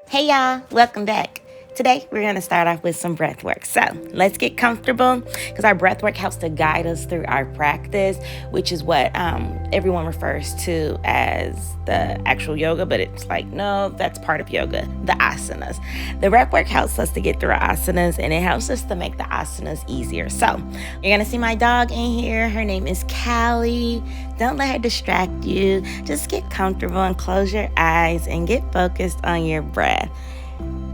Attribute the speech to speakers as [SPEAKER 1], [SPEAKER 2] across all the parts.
[SPEAKER 1] Hey y'all, welcome back. Today we're going to start off with some breath work. So let's get comfortable because our breath work helps to guide us through our practice, which is what everyone refers to as the actual yoga, but it's like, no, that's part of yoga, the asanas. The breath work helps us to get through our asanas and it helps us to make the asanas easier. So you're going to see my dog in here. Her name is Callie. Don't let her distract you. Just get comfortable and close your eyes and get focused on your breath.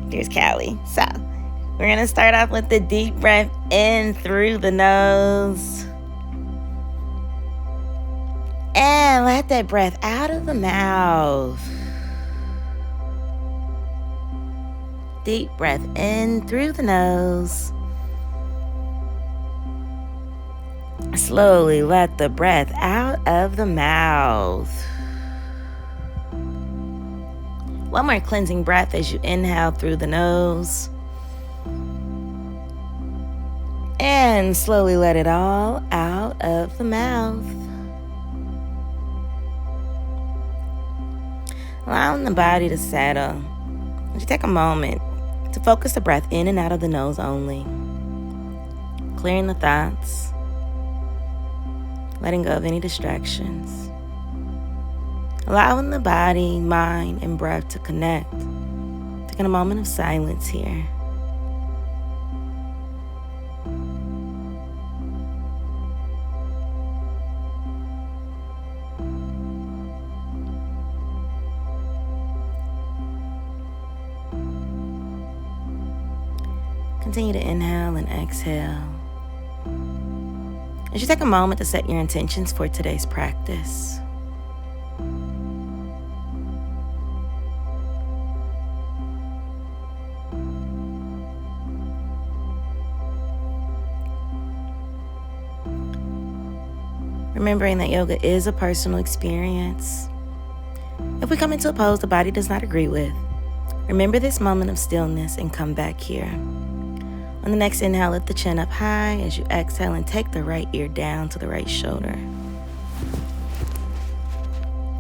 [SPEAKER 1] There's Callie. So we're going to start off with the deep breath in through the nose. And let that breath out of the mouth. Deep breath in through the nose. Slowly let the breath out of the mouth. One more cleansing breath as you inhale through the nose. And slowly let it all out of the mouth. Allowing the body to settle. As you take a moment to focus the breath in and out of the nose only. Clearing the thoughts. Letting go of any distractions. Allowing the body, mind, and breath to connect. Taking a moment of silence here. Continue to inhale and exhale. As you take a moment to set your intentions for today's practice. Remembering that yoga is a personal experience. If we come into a pose the body does not agree with, remember this moment of stillness and come back here. On the next inhale, lift the chin up high as you exhale and take the right ear down to the right shoulder.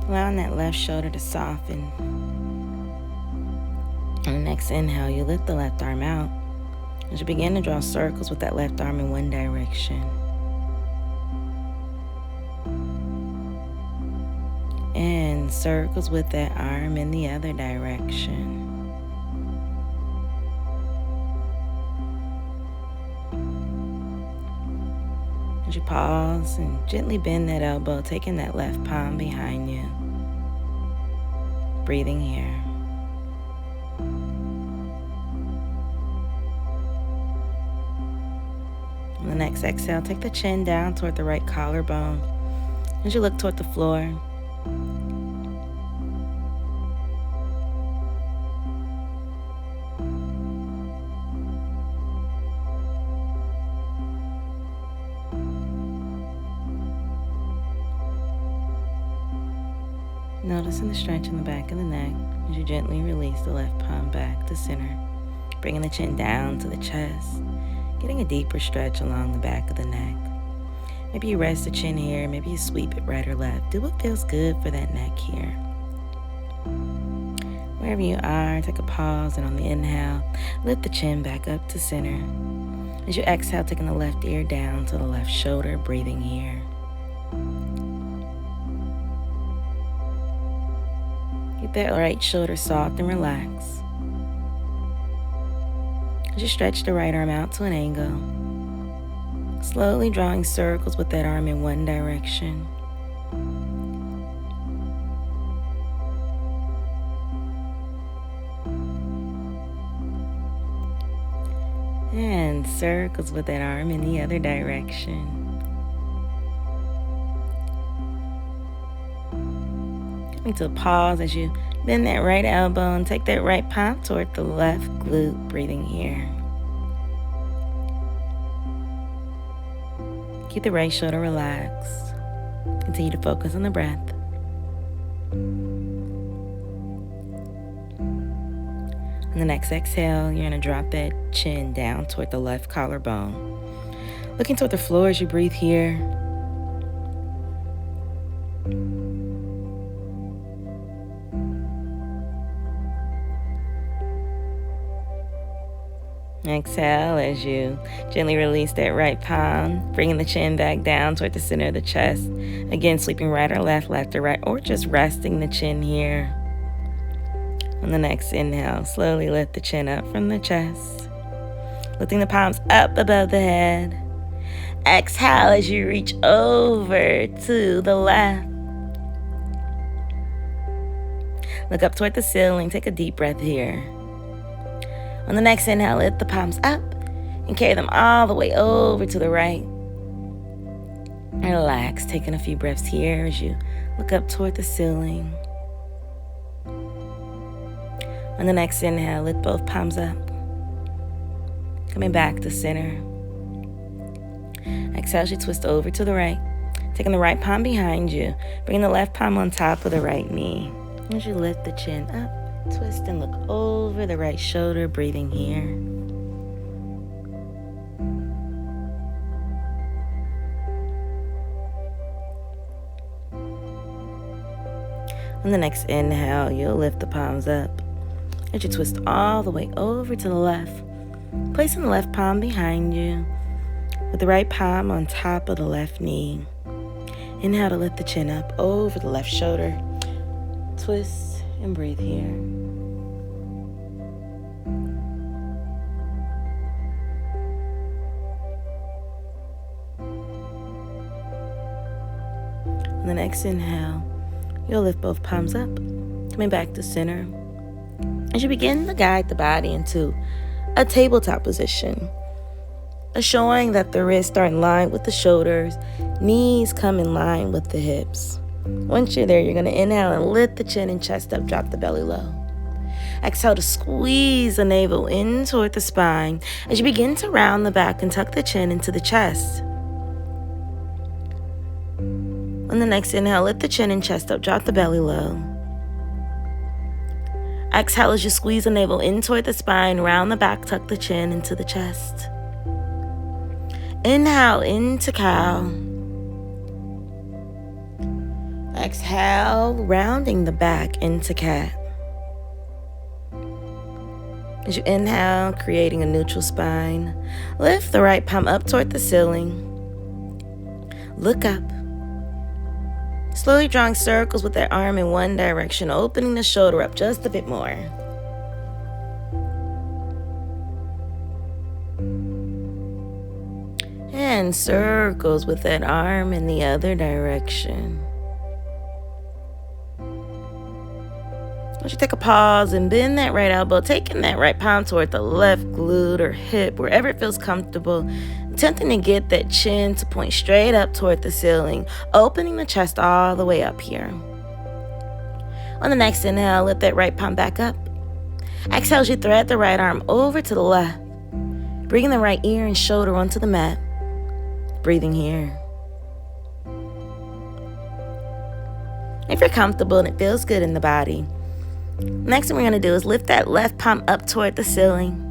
[SPEAKER 1] Allowing that left shoulder to soften. On the next inhale, you lift the left arm out as you begin to draw circles with that left arm in one direction. And circles with that arm in the other direction. As you pause and gently bend that elbow, taking that left palm behind you. Breathing here. On the next exhale, take the chin down toward the right collarbone as you look toward the floor. Noticing the stretch in the back of the neck as you gently release the left palm back to center, bringing the chin down to the chest, getting a deeper stretch along the back of the neck. Maybe you rest the chin here, maybe you sweep it right or left. Do what feels good for that neck here. Wherever you are, take a pause, and on the inhale, lift the chin back up to center. As you exhale, taking the left ear down to the left shoulder, breathing here. Keep that right shoulder soft and relaxed. As you stretch the right arm out to an angle, slowly drawing circles with that arm in one direction. And circles with that arm in the other direction. Coming to a pause as you bend that right elbow and take that right palm toward the left glute, breathing here. Keep the right shoulder relaxed. Continue to focus on the breath. On the next exhale, you're going to drop that chin down toward the left collarbone. Looking toward the floor as you breathe here. Exhale as you gently release that right palm, bringing the chin back down toward the center of the chest. Again, sleeping right or left or right, or just resting the chin here. On the next inhale, slowly lift the chin up from the chest, lifting the palms up above the head. Exhale as you reach over to the left. Look up toward the ceiling. Take a deep breath here. On the next inhale, lift the palms up and carry them all the way over to the right. Relax, taking a few breaths here as you look up toward the ceiling. On the next inhale, lift both palms up. Coming back to center. Exhale as you twist over to the right. Taking the right palm behind you. Bringing the left palm on top of the right knee. As you lift the chin up, twist and look over the right shoulder, breathing here. On the next inhale, you'll lift the palms up. As you twist all the way over to the left, placing the left palm behind you, with the right palm on top of the left knee. Inhale to lift the chin up over the left shoulder. Twist and breathe here. On the next inhale, you'll lift both palms up, coming back to center. As you begin to guide the body into a tabletop position, showing that the wrists are in line with the shoulders, knees come in line with the hips. Once you're there, you're going to inhale and lift the chin and chest up, drop the belly low. Exhale to squeeze the navel in toward the spine as you begin to round the back and tuck the chin into the chest. On the next inhale, lift the chin and chest up, drop the belly low. Exhale as you squeeze the navel in toward the spine, round the back, tuck the chin into the chest. Inhale into cow. Exhale, rounding the back into cat. As you inhale, creating a neutral spine, lift the right palm up toward the ceiling. Look up. Slowly drawing circles with that arm in one direction, opening the shoulder up just a bit more. And circles with that arm in the other direction. Once you take a pause and bend that right elbow, taking that right palm toward the left glute or hip, wherever it feels comfortable, attempting to get that chin to point straight up toward the ceiling, opening the chest all the way up here. On the next inhale, lift that right palm back up. Exhale as you thread the right arm over to the left, bringing the right ear and shoulder onto the mat, breathing here. If you're comfortable and it feels good in the body, next thing we're going to do is lift that left palm up toward the ceiling,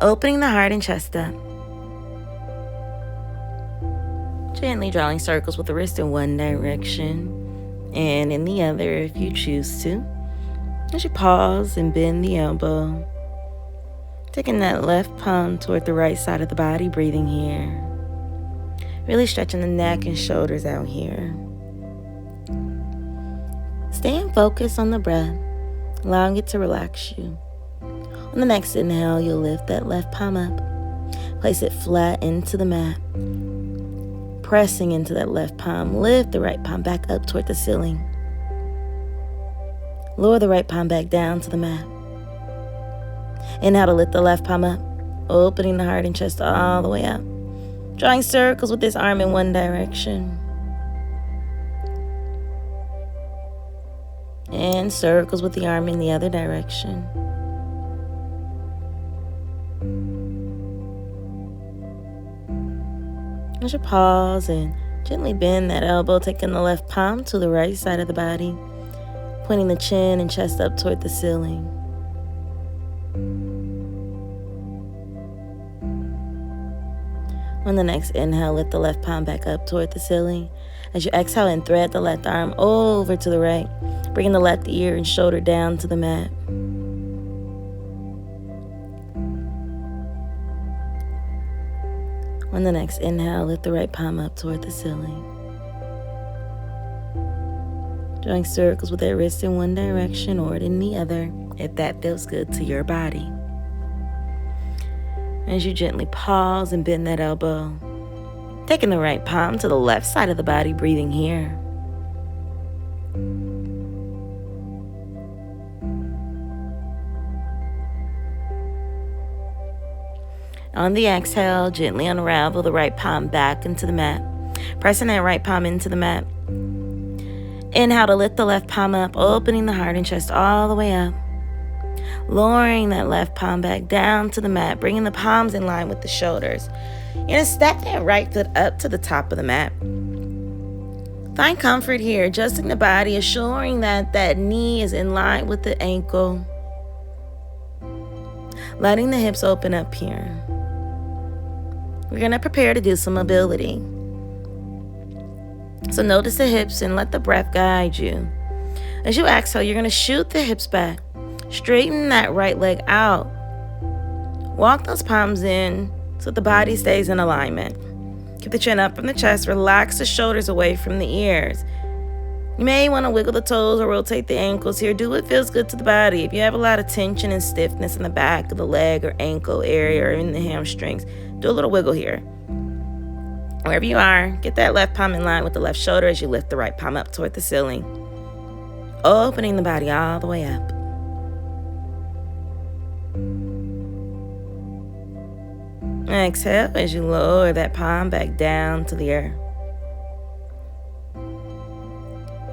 [SPEAKER 1] opening the heart and chest up. Gently drawing circles with the wrist in one direction and in the other if you choose to. As you pause and bend the elbow, taking that left palm toward the right side of the body, breathing here. Really stretching the neck and shoulders out here. Staying focused on the breath, allowing it to relax you. On the next inhale, you'll lift that left palm up. Place it flat into the mat. Pressing into that left palm, lift the right palm back up toward the ceiling. Lower the right palm back down to the mat. Inhale to lift the left palm up, opening the heart and chest all the way up. Drawing circles with this arm in one direction. And circles with the arm in the other direction. As you pause and gently bend that elbow, taking the left palm to the right side of the body, pointing the chin and chest up toward the ceiling. On the next inhale, lift the left palm back up toward the ceiling. As you exhale and thread the left arm over to the right, bringing the left ear and shoulder down to the mat. On the next inhale, lift the right palm up toward the ceiling. Drawing circles with that wrist in one direction or in the other, if that feels good to your body. As you gently pause and bend that elbow, taking the right palm to the left side of the body, breathing here. On the exhale, gently unravel the right palm back into the mat, pressing that right palm into the mat. Inhale to lift the left palm up, opening the heart and chest all the way up. Lowering that left palm back down to the mat, bringing the palms in line with the shoulders. You're going to step that right foot up to the top of the mat. Find comfort here, adjusting the body, assuring that that knee is in line with the ankle. Letting the hips open up here. We're going to prepare to do some mobility. So notice the hips and let the breath guide you. As you exhale, you're going to shoot the hips back. Straighten that right leg out. Walk those palms in so the body stays in alignment. Keep the chin up from the chest. Relax the shoulders away from the ears. You may want to wiggle the toes or rotate the ankles here. Do what feels good to the body. If you have a lot of tension and stiffness in the back of the leg or ankle area or in the hamstrings, do a little wiggle here. Wherever you are, get that left palm in line with the left shoulder as you lift the right palm up toward the ceiling. Opening the body all the way up. Exhale as you lower that palm back down to the earth.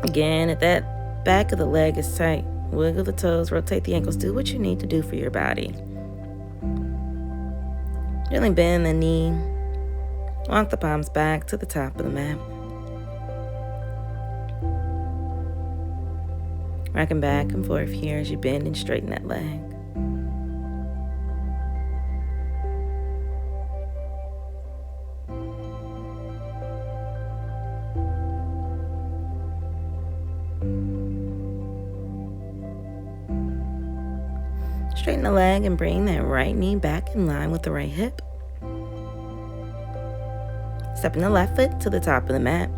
[SPEAKER 1] Again, if that back of the leg is tight, wiggle the toes, rotate the ankles. Do what you need to do for your body. Gently bend the knee. Walk the palms back to the top of the mat. Rocking back and forth here as you bend and straighten that leg. Straighten the leg and bring that right knee back in line with the right hip. Stepping the left foot to the top of the mat.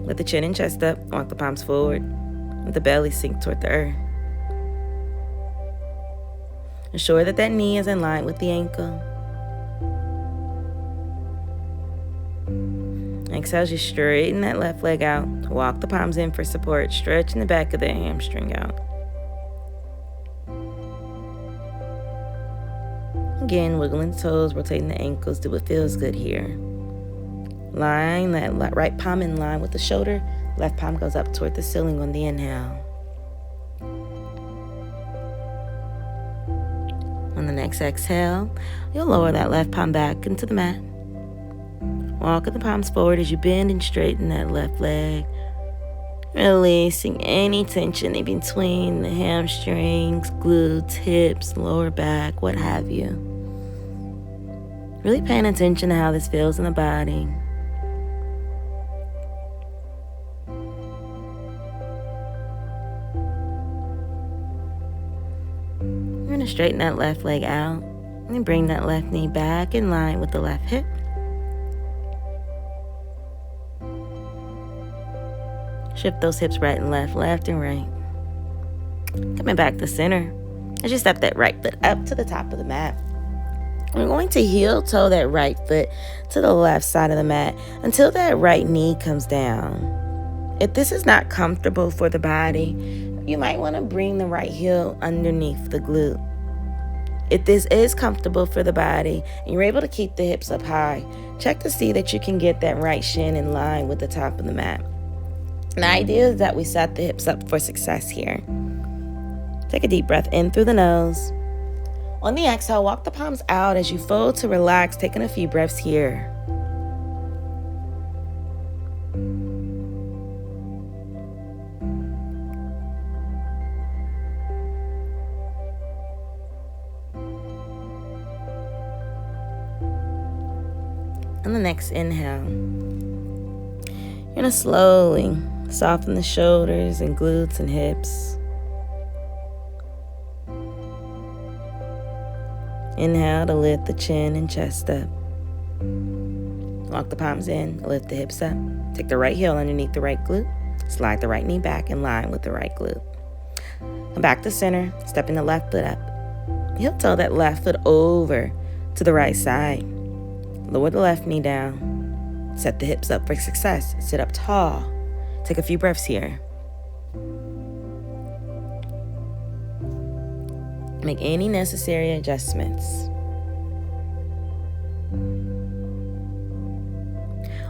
[SPEAKER 1] With the chin and chest up, walk the palms forward. Let the belly sink toward the earth. Ensure that that knee is in line with the ankle. Exhale as you straighten that left leg out. Walk the palms in for support, stretching the back of the hamstring out. Again, wiggling the toes, rotating the ankles. Do what feels good here. Line that right palm in line with the shoulder. Left palm goes up toward the ceiling on the inhale. On the next exhale, you'll lower that left palm back into the mat. Walking the palms forward as you bend and straighten that left leg. Releasing any tension in between the hamstrings, glutes, hips, lower back, what have you. Really paying attention to how this feels in the body. You're going to straighten that left leg out and bring that left knee back in line with the left hip. Shift those hips right and left and right. Coming back to center. As you step that right foot up to the top of the mat. We're going to heel toe that right foot to the left side of the mat until that right knee comes down. If this is not comfortable for the body, you might want to bring the right heel underneath the glute. If this is comfortable for the body and you're able to keep the hips up high, check to see that you can get that right shin in line with the top of the mat. The idea is that we set the hips up for success here. Take a deep breath in through the nose. On the exhale, walk the palms out as you fold to relax, taking a few breaths here. On the next inhale, you're going to slowly soften the shoulders and glutes and hips. Inhale to lift the chin and chest up. Walk the palms in, lift the hips up. Take the right heel underneath the right glute. Slide the right knee back in line with the right glute. Come back to center, stepping the left foot up. Heel toe that left foot over to the right side. Lower the left knee down. Set the hips up for success. Sit up tall. Take a few breaths here. Make any necessary adjustments.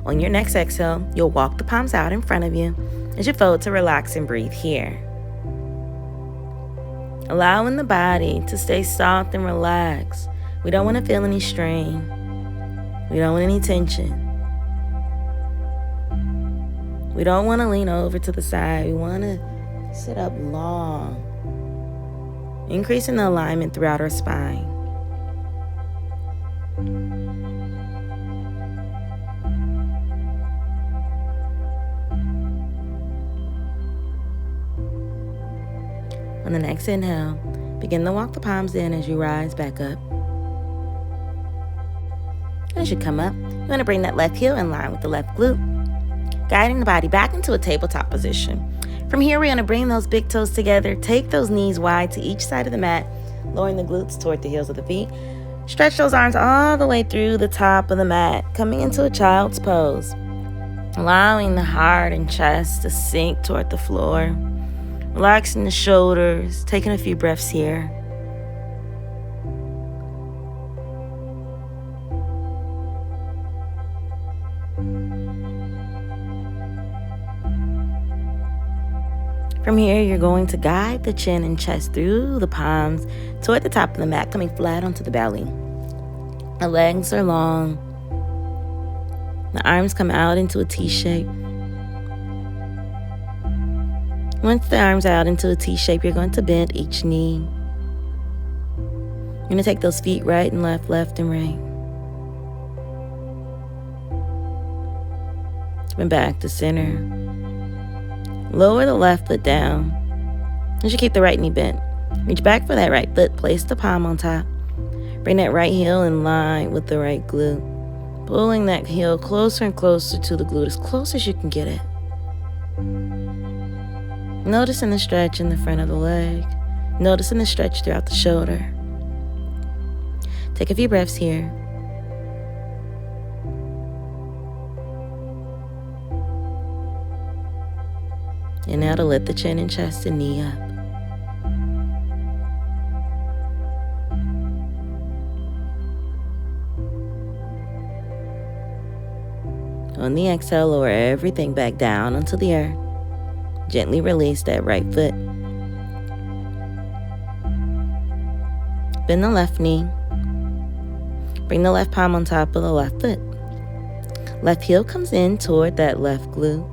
[SPEAKER 1] On your next exhale, you'll walk the palms out in front of you as you fold to relax and breathe here. Allowing the body to stay soft and relaxed. We don't want to feel any strain. We don't want any tension. We don't want to lean over to the side. We want to sit up long, increasing the alignment throughout our spine. On the next inhale, begin to walk the palms in as you rise back up. As you come up, you want to bring that left heel in line with the left glute, guiding the body back into a tabletop position. From here, we're going to bring those big toes together, take those knees wide to each side of the mat, lowering the glutes toward the heels of the feet. Stretch those arms all the way through the top of the mat, coming into a child's pose, allowing the heart and chest to sink toward the floor. Relaxing the shoulders, taking a few breaths here. From here, you're going to guide the chin and chest through the palms toward the top of the mat, coming flat onto the belly. The legs are long. The arms come out into a T shape. Once the arms out into a T shape, you're going to bend each knee. You're going to take those feet right and left, left and right. Come back to center. Lower the left foot down. You should keep the right knee bent. Reach back for that right foot. Place the palm on top. Bring that right heel in line with the right glute. Pulling that heel closer and closer to the glute, as close as you can get it. Noticing the stretch in the front of the leg. Noticing the stretch throughout the shoulder. Take a few breaths here. And now to lift the chin and chest and knee up. On the exhale, lower everything back down onto the earth. Gently release that right foot. Bend the left knee. Bring the left palm on top of the left foot. Left heel comes in toward that left glute.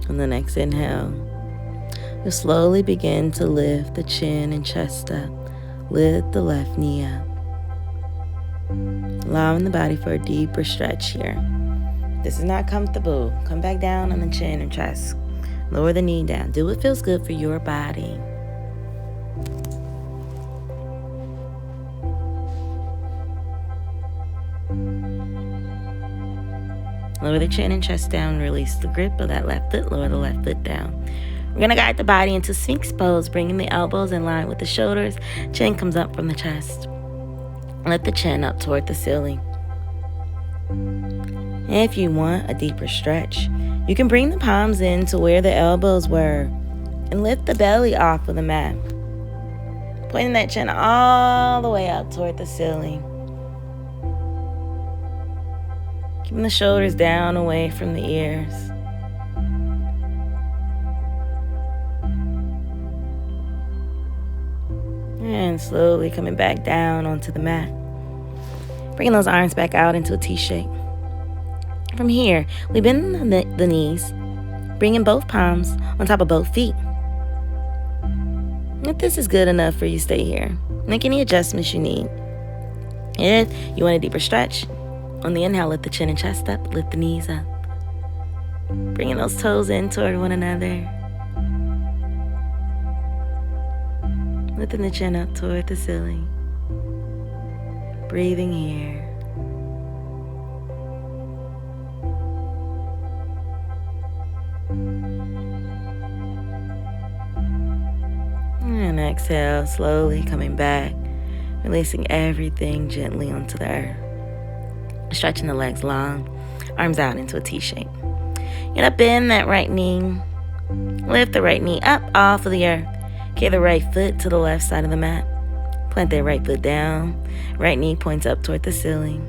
[SPEAKER 1] On the next inhale, you'll slowly begin to lift the chin and chest up. Lift the left knee up. Allowing the body for a deeper stretch here. This is not comfortable. Come back down on the chin and chest. Lower the knee down. Do what feels good for your body. Lower the chin and chest down. Release the grip of that left foot. Lower the left foot down. We're going to guide the body into Sphinx pose, bringing the elbows in line with the shoulders. Chin comes up from the chest. Lift the chin up toward the ceiling. If you want a deeper stretch, you can bring the palms in to where the elbows were and lift the belly off of the mat. Pointing that chin all the way up toward the ceiling. Keeping the shoulders down away from the ears. And slowly coming back down onto the mat. Bringing those arms back out into a T shape. From here, we bend the knees, bringing both palms on top of both feet. If this is good enough for you, stay here. Make any adjustments you need. If you want a deeper stretch, On the inhale, lift the chin and chest up, lift the knees up. Bringing those toes in toward one another. Lifting the chin up toward the ceiling. Breathing here. And exhale, slowly coming back, releasing everything gently onto the earth. Stretching the legs long, arms out into a T shape. You're gonna bend that right knee, lift the right knee up off of the earth. Carry the right foot to the left side of the mat. Plant that right foot down, right knee points up toward the ceiling.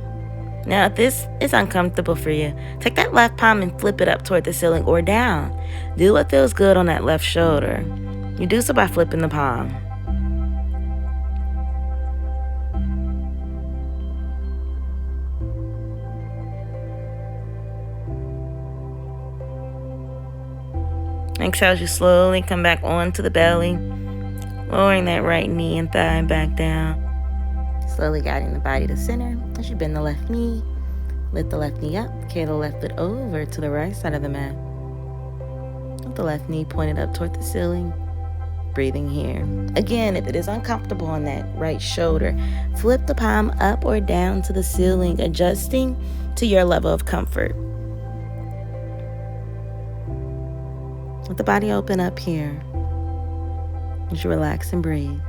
[SPEAKER 1] Now, if this is uncomfortable for you, take that left palm and flip it up toward the ceiling or down. Do what feels good on that left shoulder. You do so by flipping the palm. Exhale as you slowly come back onto the belly, lowering that right knee and thigh back down. Slowly guiding the body to center as you bend the left knee, lift the left knee up, carry the left foot over to the right side of the mat. With the left knee pointed up toward the ceiling, breathing here. Again, if it is uncomfortable on that right shoulder, flip the palm up or down to the ceiling, adjusting to your level of comfort. Let the body open up here as you relax and breathe.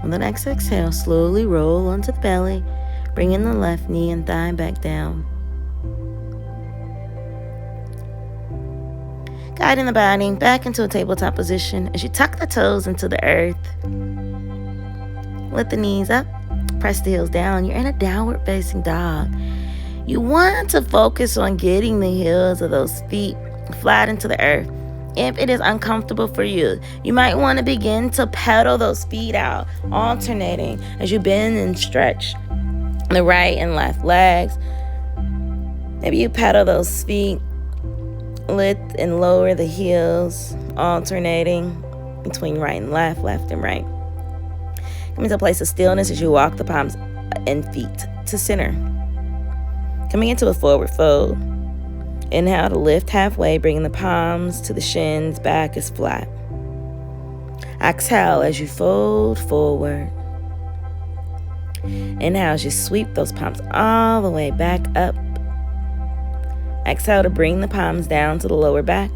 [SPEAKER 1] On the next exhale, slowly roll onto the belly, bringing the left knee and thigh back down. Guiding the body back into a tabletop position as you tuck the toes into the earth. Lift the knees up, press the heels down. You're in a downward facing dog. You want to focus on getting the heels of those feet flat into the earth. If it is uncomfortable for you, you might want to begin to pedal those feet out, alternating as you bend and stretch the right and left legs. Maybe you pedal those feet, lift and lower the heels, alternating between right and left and right. Come into a place of stillness as you walk the palms and feet to center. Coming into a forward fold. Inhale to lift halfway, bringing the palms to the shins, back is flat. Exhale as you fold forward. Inhale as you sweep those palms all the way back up. Exhale to bring the palms down to the lower back.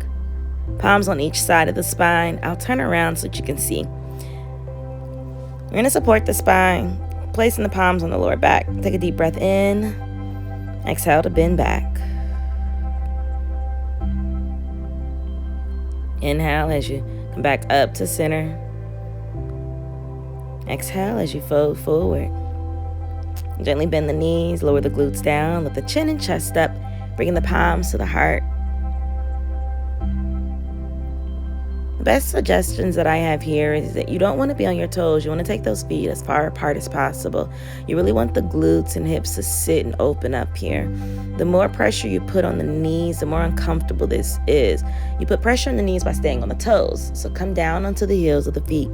[SPEAKER 1] Palms on each side of the spine. I'll turn around so that you can see. We're going to support the spine, placing the palms on the lower back. Take a deep breath in. Exhale to bend back. Inhale as you come back up to center. Exhale as you fold forward. Gently bend the knees, lower the glutes down, lift the chin and chest up, bringing the palms to the heart. The best suggestions that I have here is that you don't want to be on your toes. You want to take those feet as far apart as possible. You really want the glutes and hips to sit and open up here. The more pressure you put on the knees, the more uncomfortable this is. You put pressure on the knees by staying on the toes. So come down onto the heels of the feet.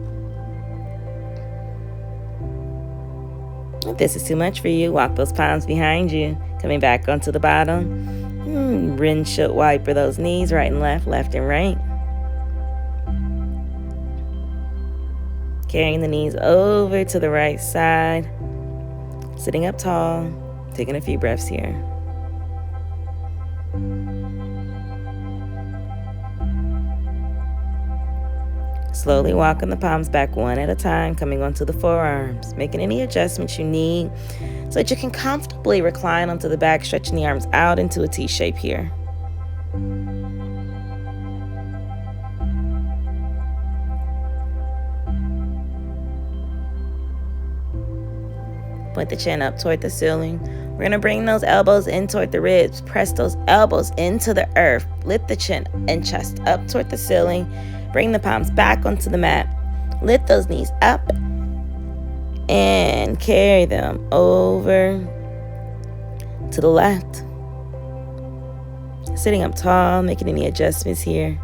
[SPEAKER 1] If this is too much for you, walk those palms behind you, coming back onto the bottom. Windshield wiper those knees right and left and right. Carrying the knees over to the right side. Sitting up tall, taking a few breaths here. Slowly walking the palms back one at a time, coming onto the forearms, making any adjustments you need so that you can comfortably recline onto the back, stretching the arms out into a T shape here. Point the chin up toward the ceiling. We're going to bring those elbows in toward the ribs. Press those elbows into the earth. Lift the chin and chest up toward the ceiling. Bring the palms back onto the mat. Lift those knees up and carry them over to the left. Sitting up tall, making any adjustments here.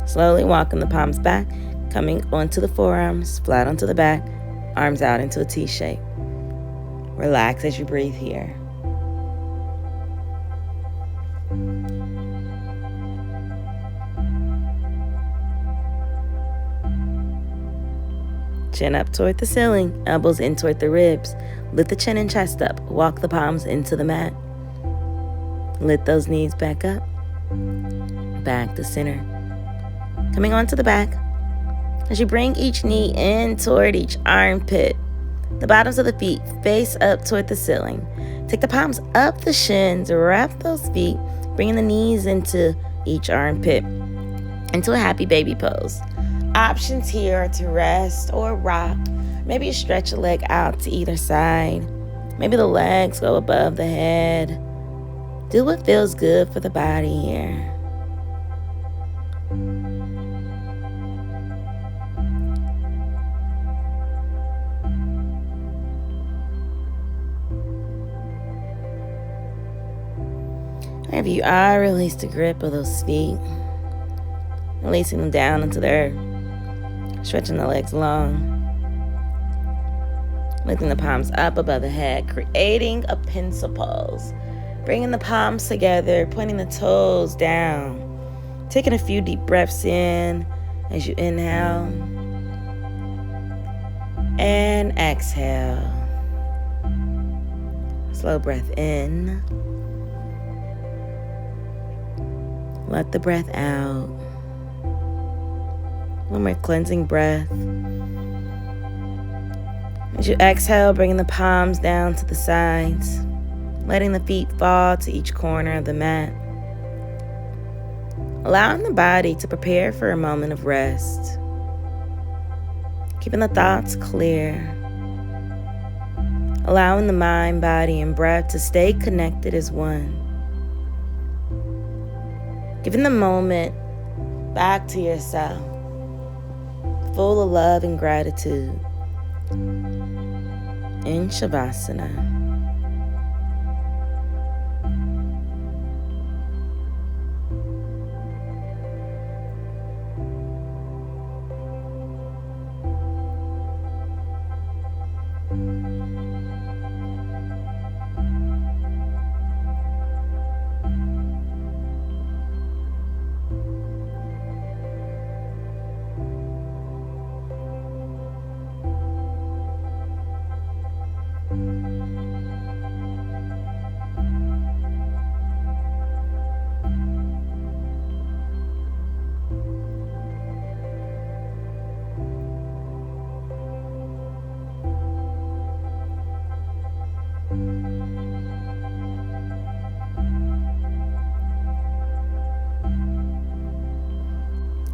[SPEAKER 1] Slowly walking the palms back. Coming onto the forearms, flat onto the back, arms out into a T shape. Relax as you breathe here. Chin up toward the ceiling, elbows in toward the ribs. Lift the chin and chest up. Walk the palms into the mat. Lift those knees back up. Back to center. Coming onto the back. As you bring each knee in toward each armpit, the bottoms of the feet face up toward the ceiling. Take the palms up the shins, wrap those feet, bringing the knees into each armpit, into a happy baby pose. Options here are to rest or rock. Maybe you stretch a leg out to either side. Maybe the legs go above the head. Do what feels good for the body here. Wherever you are, release the grip of those feet. Releasing them down into the earth. Stretching the legs long. Lifting the palms up above the head, creating a pencil pose. Bringing the palms together, pointing the toes down. Taking a few deep breaths in as you inhale. And exhale. Slow breath in. Let the breath out. One more cleansing breath. As you exhale, bringing the palms down to the sides, letting the feet fall to each corner of the mat. Allowing the body to prepare for a moment of rest. Keeping the thoughts clear. Allowing the mind, body, and breath to stay connected as one. Giving the moment back to yourself, full of love and gratitude. In Shavasana.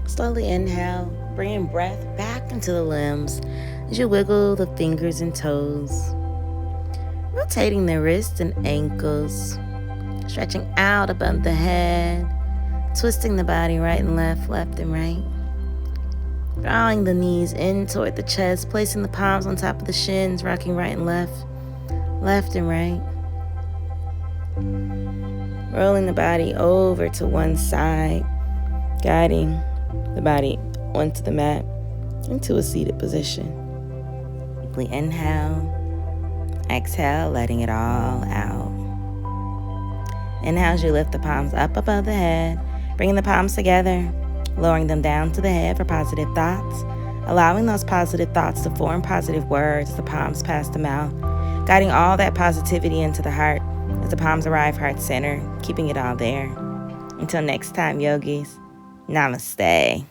[SPEAKER 1] Slowly inhale, bringing breath back into the limbs as you wiggle the fingers and toes. Rotating the wrists and ankles, stretching out above the head, twisting the body right and left, left and right. Drawing the knees in toward the chest, placing the palms on top of the shins, rocking right and left, left and right. Rolling the body over to one side, guiding the body onto the mat into a seated position. Deeply inhale, exhale, letting it all out. Inhale as you lift the palms up above the head, bringing the palms together, lowering them down to the head for positive thoughts, allowing those positive thoughts to form positive words as the palms pass the mouth, guiding all that positivity into the heart as the palms arrive heart center, keeping it all there. Until next time, yogis, namaste.